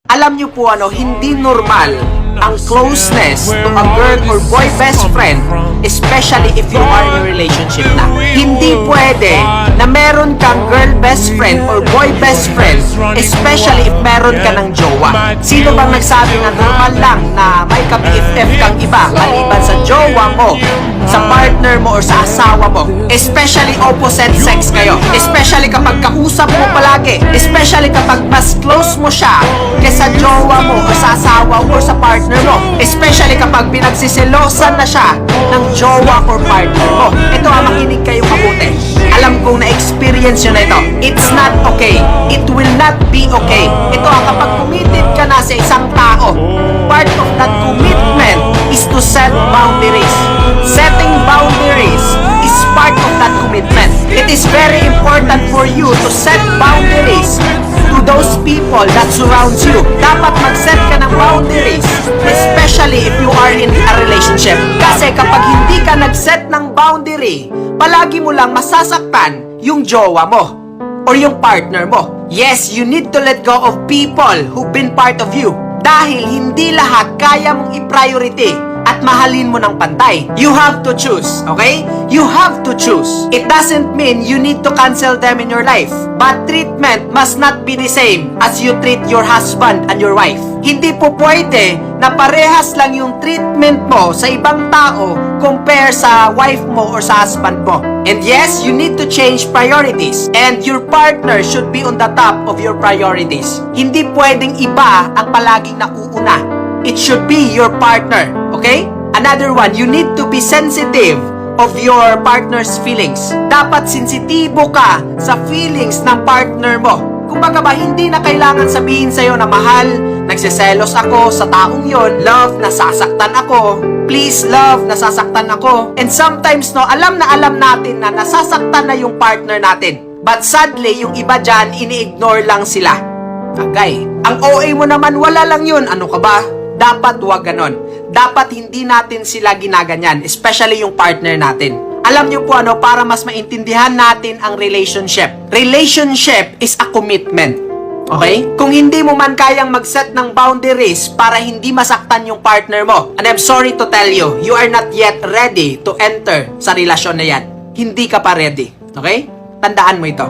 Alam niyo po hindi normal ang closeness to a girl or boy best friend, especially if you are in a relationship na. Hindi pwede na meron kang girl best friend or boy best friend, especially if meron ka ng jowa. Sino bang nagsabi na normal lang na may ka-BFF kang iba maliban sa jowa mo, sa partner mo or sa asawa mo? Especially opposite sex kayo. Especially kapag kausap mo palagi. Especially kapag mas close mo siya kesa jowa mo or sa asawa or sa partner mo. Especially kapag pinagsisilosan na siya ng jowa or partner mo. Ito makinig kayo mabuti. Alam kong na-experience nyo na ito. It's not okay. It will not be okay. Ito kapag committed ka na sa isang tao, part of that commitment is to set boundaries. Setting boundaries is part of that commitment. It is very important for you to set boundaries to those people that surrounds you. Dapat mag-set ka ng boundaries, especially if you are in a relationship. Kasi kapag hindi ka nag-set ng boundary, palagi mo lang masasaktan yung jowa mo or yung partner mo. Yes, you need to let go of people who've been part of you. Dahil hindi lahat kaya mong i-priority at mahalin mo ng pantay. You have to choose, okay? You have to choose. It doesn't mean you need to cancel them in your life. But treatment must not be the same as you treat your husband and your wife. Hindi po pwede na parehas lang yung treatment mo sa ibang tao compare sa wife mo or sa husband mo. And yes, you need to change priorities. And your partner should be on the top of your priorities. Hindi pwedeng iba ang palaging nauuna. It should be your partner, okay? Another one, you need to be sensitive of your partner's feelings. Dapat sensitibo ka sa feelings ng partner mo. Kumbaga ba, hindi na kailangan sabihin sa'yo na mahal, nagsiselos ako sa taong yon, love, nasasaktan ako, please love, nasasaktan ako. And sometimes alam natin na nasasaktan na yung partner natin. But sadly, yung iba dyan, ini-ignore lang sila. Agay, ang OA mo naman, wala lang yun. Ano ka ba? Dapat wag ganon. Dapat hindi natin sila ginaganyan, especially yung partner natin. Alam nyo po para mas maintindihan natin ang relationship. Relationship is a commitment. Okay? Kung hindi mo man kayang mag-set ng boundaries para hindi masaktan yung partner mo, and I'm sorry to tell you, you are not yet ready to enter sa relasyon na yan. Hindi ka pa ready. Okay? Tandaan mo ito.